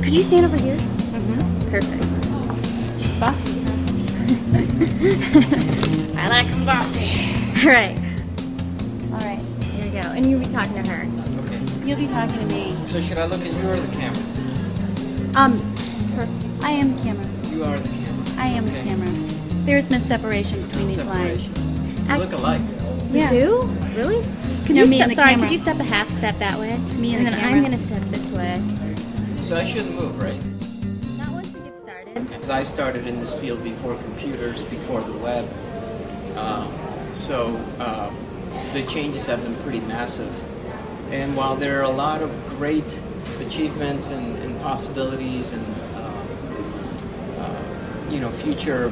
Could you stand over here? Mm-hmm. Perfect. She's bossy. I like them bossy. Right. All right. Here we go. And you'll be talking to her. Okay. You'll be talking to me. So should I look at you or the camera? Her. I am the camera. You are the camera. I am the Okay. camera. There is no separation between No these separation. lines. You look alike. Yeah. You do? Really? Could No, you me step? and the Sorry. camera. Could you step a half step that way? Me and and the then camera. I'm gonna step this way. So I shouldn't move, right? Not once we get started. Because I started in this field before computers, before the web. The changes have been pretty massive. And while there are a lot of great achievements and possibilities and future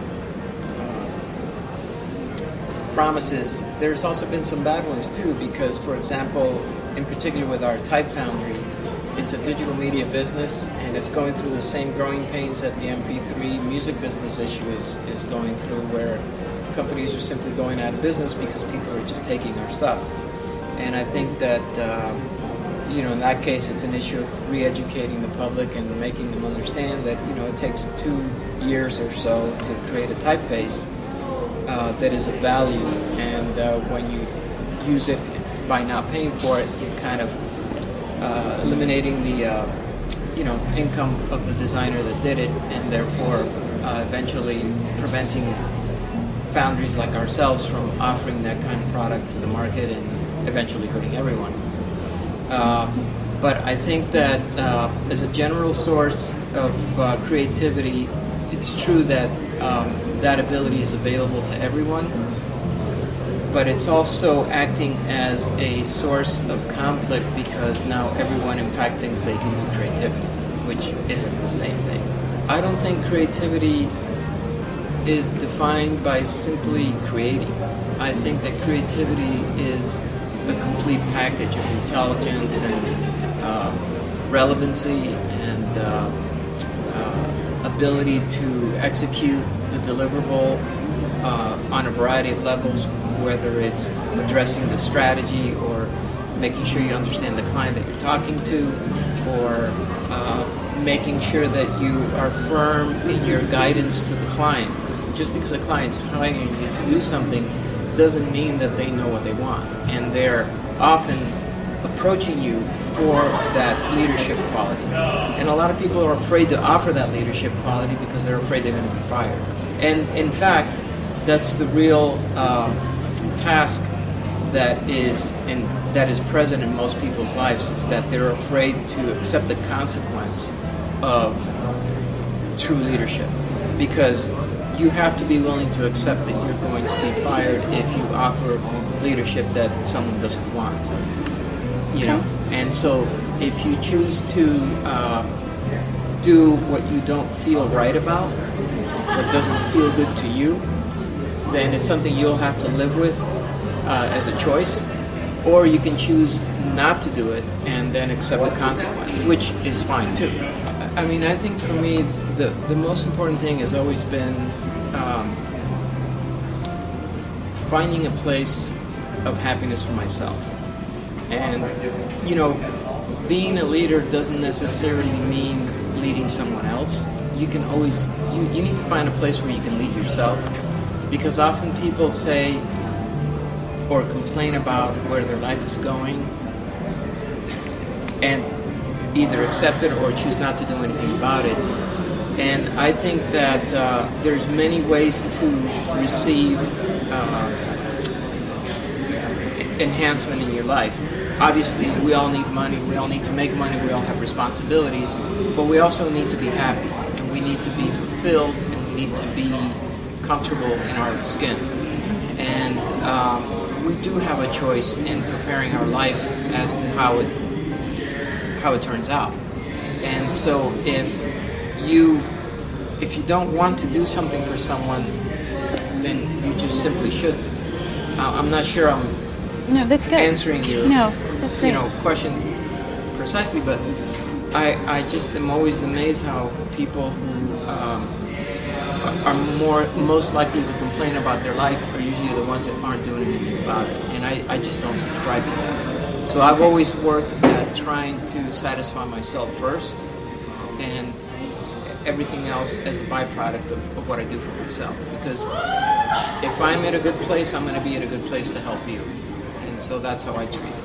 promises, there's also been some bad ones too, because for example, in particular with our Type Foundry, it's a digital media business and it's going through the same growing pains that the MP3 music business issue is going through, where companies are simply going out of business because people are just taking our stuff. And I think that in that case it's an issue of re-educating the public and making them understand that it takes 2 years or so to create a typeface that is of value, and when you use it by not paying for it, you're kind of eliminating the income of the designer that did it, and therefore eventually preventing foundries like ourselves from offering that kind of product to the market and eventually hurting everyone. But I think that as a general source of creativity, it's true that that ability is available to everyone, but it's also acting as a source of conflict because now everyone in fact thinks they can do creativity, which isn't the same thing. I don't think creativity is defined by simply creating. I think that creativity is a complete package of intelligence and relevancy and ability to execute the deliverable on a variety of levels, whether it's addressing the strategy or making sure you understand the client that you're talking to, or making sure that you are firm in your guidance to the client. Because just because a client's hiring you to do something doesn't mean that they know what they want, and they're often approaching you for that leadership quality. And a lot of people are afraid to offer that leadership quality because they're afraid they're going to be fired. And in fact, that's the real task that is present in most people's lives, is that they're afraid to accept the consequence of true leadership, because you have to be willing to accept that you're going to be fired if you offer leadership that someone doesn't want. And so if you choose to do what you don't feel right about, what doesn't feel good to you, then it's something you'll have to live with as a choice, or you can choose not to do it and then accept the consequence, which is fine too. I mean, I think for me, the most important thing has always been finding a place of happiness for myself. And, being a leader doesn't necessarily mean leading someone else. You can always, you need to find a place where you can lead yourself, because often people say or complain about where their life is going and either accept it or choose not to do anything about it. And I think that there's many ways to receive enhancement in your life. Obviously, we all need money, we all need to make money, we all have responsibilities, but we also need to be happy, and we need to be fulfilled, and we need to be comfortable in our skin. And we do have a choice in preparing our life as to how it turns out. And so if you don't want to do something for someone, then you just simply shouldn't. I'm not sure I'm that's good. answering your that's great. question precisely, but I just am always amazed how people who are most likely to complain about their life are usually the ones that aren't doing anything about it, and I just don't subscribe to that. So I've always worked at trying to satisfy myself first, and everything else as a byproduct of what I do for myself. Because if I'm in a good place, I'm going to be at a good place to help you. And so that's how I treat it.